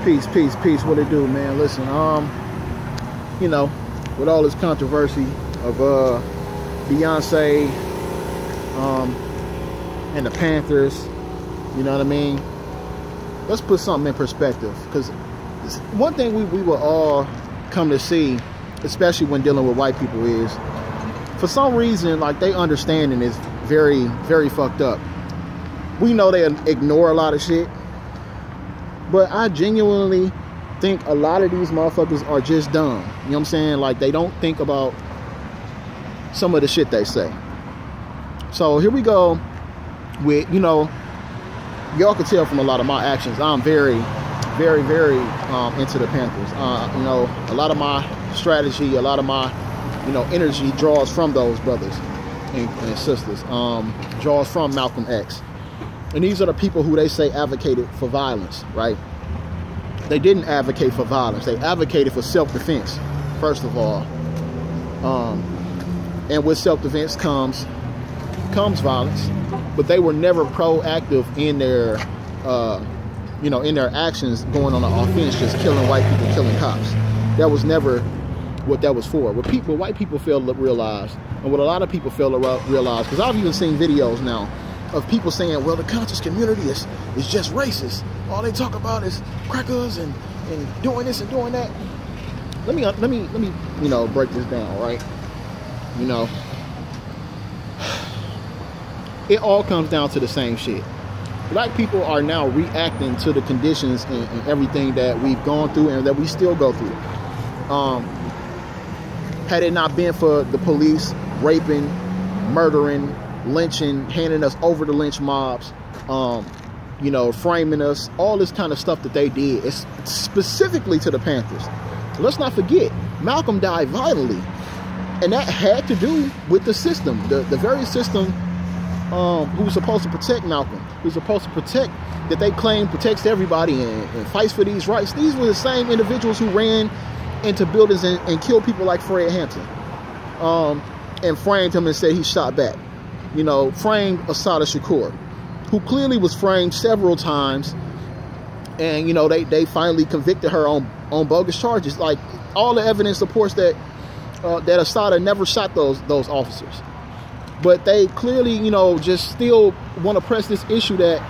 Peace, peace, peace. What it do, man? Listen, you know, with all this controversy of Beyonce, and the Panthers, you know what I mean? Let's put something in perspective, because one thing we will all come to see, especially when dealing with white people, is for some reason, like, they understanding is very, very fucked up. We know they ignore a lot of shit, but I genuinely think a lot of these motherfuckers are just dumb. You know what I'm saying? Like, they don't think about some of the shit they say. So here we go with, you know, y'all can tell from a lot of my actions, I'm very, very, very into the Panthers. You know, a lot of my strategy, a lot of my, you know, energy draws from those brothers and sisters, draws from Malcolm X. And these are the people who they say advocated for violence, right? They didn't advocate for violence. They advocated for self-defense, first of all. And with self-defense comes violence. But they were never proactive in their, you know, in their actions, going on the offense, just killing white people, killing cops. That was never what that was for. What white people fail to realize, and what a lot of people fail to realize, because I've even seen videos now of people saying, well, the conscious community is just racist. All they talk about is crackers and doing this and doing that. Let me you know, break this down, right? You know, it all comes down to the same shit. Black people are now reacting to the conditions and everything that we've gone through and that we still go through. Had it not been for the police raping, murdering, lynching, handing us over to lynch mobs, you know, framing us, all this kind of stuff that they did, it's specifically to the Panthers. Let's not forget, Malcolm died violently, and that had to do with the system, the very system who was supposed to protect Malcolm, who was supposed to protect, that they claim protects everybody and fights for these rights. These were the same individuals who ran into buildings and killed people like Fred Hampton, and framed him and said he shot back. You know, framed Assata Shakur, who clearly was framed several times, and, you know, they finally convicted her on bogus charges. Like, all the evidence supports that that Assata never shot those officers, but they clearly, you know, just still want to press this issue that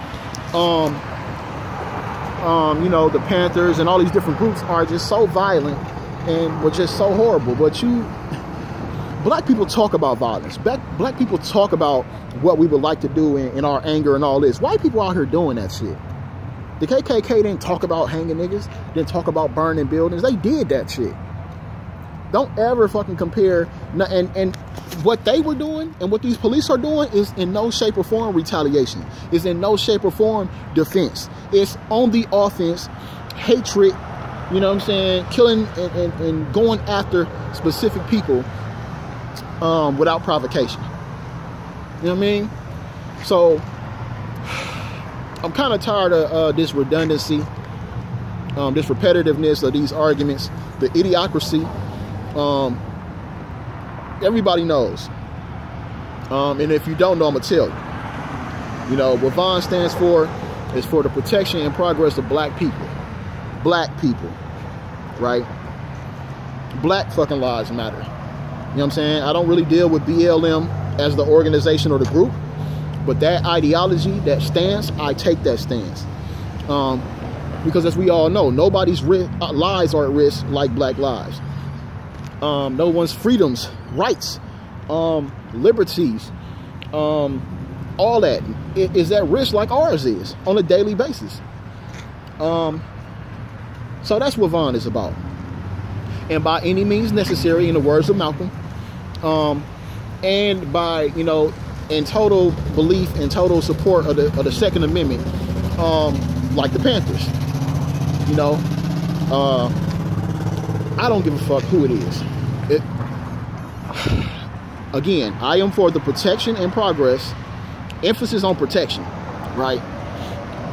you know, the Panthers and all these different groups are just so violent and were just so horrible. But black people talk about violence. Black people talk about what we would like to do in our anger and all this. White people out here doing that shit. The KKK didn't talk about hanging niggas, didn't talk about burning buildings. They did that shit. Don't ever fucking compare. And what they were doing and what these police are doing is in no shape or form retaliation. Is in no shape or form defense. It's on the offense, hatred, you know what I'm saying, killing and going after specific people without provocation. You know what I mean? So I'm kind of tired of this redundancy, this repetitiveness of these arguments, the idiocracy. Everybody knows. And if you don't know, I'm gonna tell you. You know, what VON stands for is for the protection and progress of black people. Black people, right? Black fucking lives matter. You know what I'm saying? I don't really deal with BLM as the organization or the group, but that ideology, that stance, I take that stance. Because as we all know, nobody's lives are at risk like black lives. No one's freedoms, rights, liberties, all that is at risk like ours is on a daily basis. So that's what VON is about. And by any means necessary, in the words of Malcolm, and by, you know, in total belief and total support of the Second Amendment, like the Panthers, you know, I don't give a fuck who it is. Again, I am for the protection and progress, emphasis on protection, right?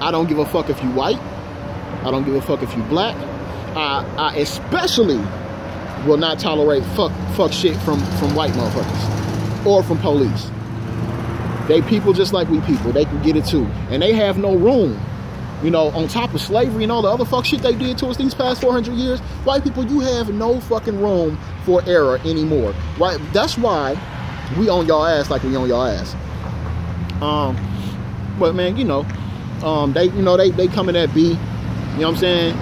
I don't give a fuck if you white. I don't give a fuck if you black. I especially will not tolerate fuck shit from white motherfuckers or from police. They people just like we people. They can get it too. And they have no room You know, on top of slavery and all the other fuck shit they did to us these past 400 years, white people, you have no fucking room for error anymore. Right? That's why we on y'all ass like we on y'all ass. But man, you know, they coming at B. You know what I'm saying?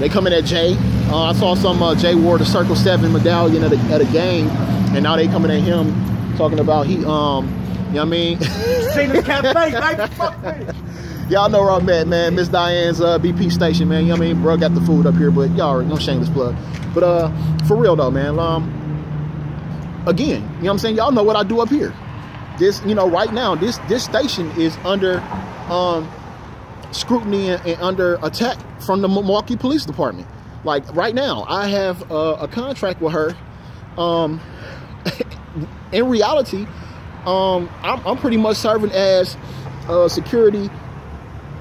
They coming at J. I saw some Jay wore the Circle 7 medallion at a game, and now they coming at him talking about he you know what I mean? Seen the cafe, like fuck with it. Y'all know where I'm at, man. Miss Diane's BP station, man. You know what I mean? Bro got the food up here, but y'all already no shameless plug. But for real though, man. Again, you know what I'm saying? Y'all know what I do up here. This, you know, right now, this station is under scrutiny and under attack from the Milwaukee Police Department. Like right now, I have a contract with her. In reality, I'm pretty much serving as security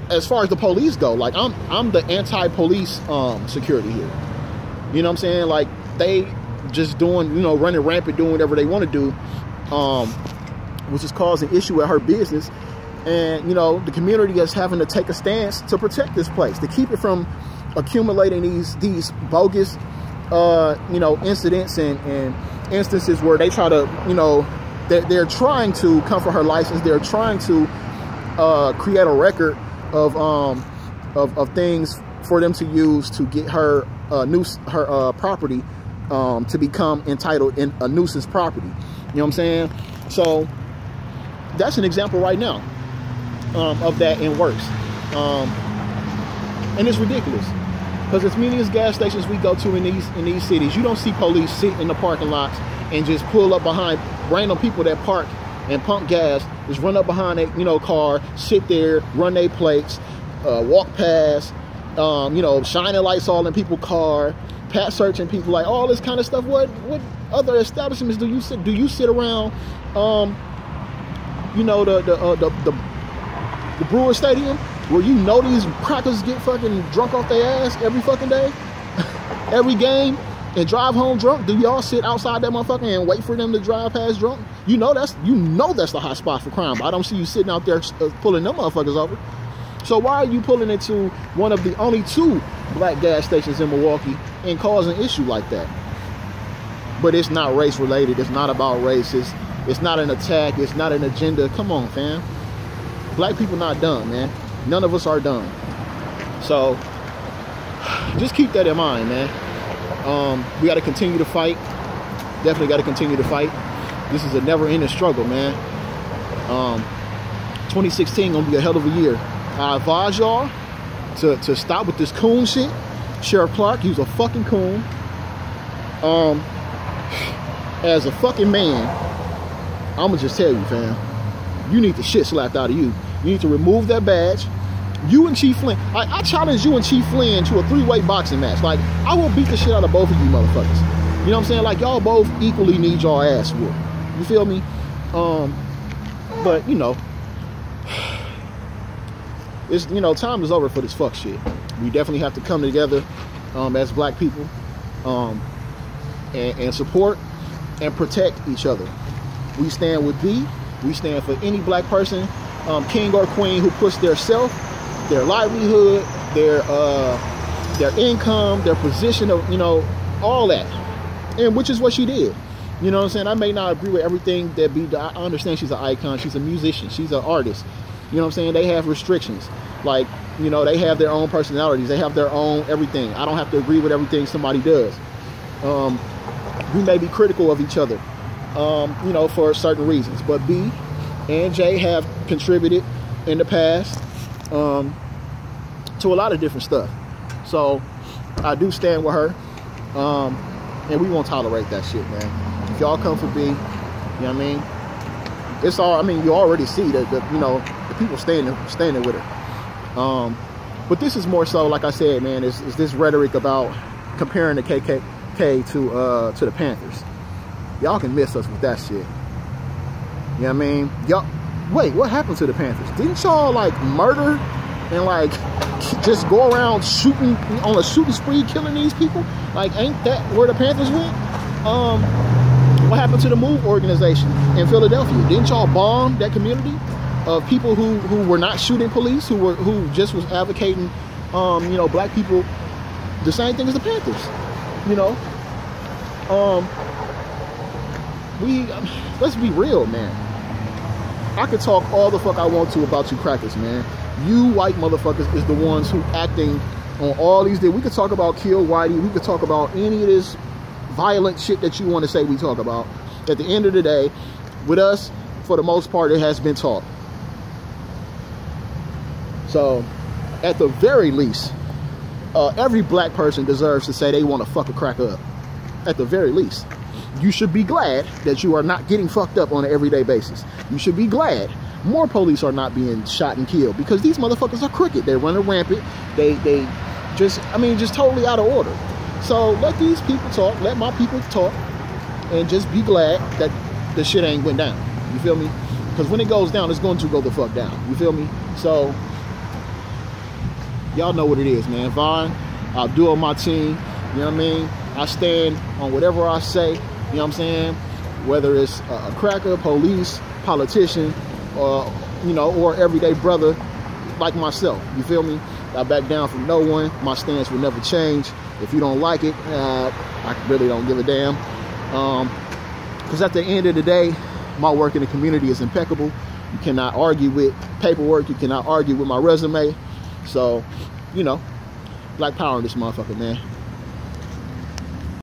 as far as the police go. Like I'm the anti-police security here. You know what I'm saying? Like they just doing, you know, running rampant, doing whatever they want to do, which is causing issue at her business. And, you know, the community is having to take a stance to protect this place, to keep it from accumulating these bogus, you know, incidents and instances where they try to, you know, they're trying to come for her license. They're trying to create a record of things for them to use to get her property to become entitled in a nuisance property. You know what I'm saying? So that's an example right now of that in works. And it's ridiculous because as many as gas stations we go to in these cities, you don't see police sit in the parking lots and just pull up behind random people that park and pump gas, just run up behind a, you know, car, sit there, run their plates, walk past, you know, shining lights all in people's car, pat searching people, like all this kind of stuff. What other establishments do you sit? Do you sit around, you know, the Brewer Stadium where you know these crackers get fucking drunk off their ass every fucking day, every game, and drive home drunk? Do y'all sit outside that motherfucker and wait for them to drive past drunk? You know that's the hot spot for crime. But I don't see you sitting out there pulling them motherfuckers over. So why are you pulling into one of the only 2 black gas stations in Milwaukee and causing issue like that? But it's not race related. It's not about race. It's not an attack. It's not an agenda. Come on, fam. Black people not done, man. None of us are done. So just keep that in mind, man. We got to continue to fight. Definitely got to continue to fight. This is a never-ending struggle, man. 2016 gonna be a hell of a year. I advise y'all to stop with this coon shit. Sheriff Clark, he was a fucking coon. As a fucking man, I'ma just tell you, fam, you need the shit slapped out of you. You need to remove that badge. You and Chief Flynn, I challenge you and Chief Flynn to a 3-way boxing match. Like, I will beat the shit out of both of you motherfuckers. You know what I'm saying? Like, y'all both equally need y'all ass whooped. You feel me? But, you know, it's, you know, time is over for this fuck shit. We definitely have to come together as black people and support and protect each other. We stand with B. We stand for any black person, king or queen, who puts their self, their livelihood, their income, their position of, you know, all that. And which is what she did. You know what I'm saying? I may not agree with everything that B does. I understand she's an icon. She's a musician. She's an artist. You know what I'm saying? They have restrictions. Like, you know, they have their own personalities. They have their own everything. I don't have to agree with everything somebody does. We may be critical of each other, you know, for certain reasons. But B and J have contributed in the past to a lot of different stuff. So I do stand with her. And we won't tolerate that shit, man. If y'all come for B, you know what I mean? It's all, I mean, you already see that, you know, the people standing with her. But this is more so, like I said, man, is this rhetoric about comparing the KKK to the Panthers. Y'all can miss us with that shit. You know what I mean? Y'all, wait, what happened to the Panthers? Didn't y'all, like, murder and, like, just go around shooting on a shooting spree, killing these people? Like, ain't that where the Panthers went? What happened to the MOVE organization in Philadelphia? Didn't y'all bomb that community? of people who were not shooting police, who just was advocating, you know, black people, the same thing as the Panthers, you know. Let's be real, man. I could talk all the fuck I want to about you crackers, man. You white motherfuckers is the ones who acting on all these things. We could talk about Kill Whitey. We could talk about any of this violent shit that you want to say we talk about. At the end of the day, with us, for the most part, it has been taught. So, at the very least, every black person deserves to say they want to fuck a cracker up. At the very least. You should be glad that you are not getting fucked up on an everyday basis. You should be glad more police are not being shot and killed, because these motherfuckers are crooked. They're running rampant. They just, I mean, just totally out of order. So let these people talk. Let my people talk. And just be glad that the shit ain't went down. You feel me? Because when it goes down, it's going to go the fuck down. You feel me? So, y'all know what it is, man. Vaughn, I'll do on my team. You know what I mean? I stand on whatever I say. You know what I'm saying? Whether it's a cracker, police, politician, you know, or everyday brother like myself. You feel me? I back down from no one. My stance will never change. If you don't like it, I really don't give a damn. Because at the end of the day, my work in the community is impeccable. You cannot argue with paperwork. You cannot argue with my resume. So, you know, black power in this motherfucker, man.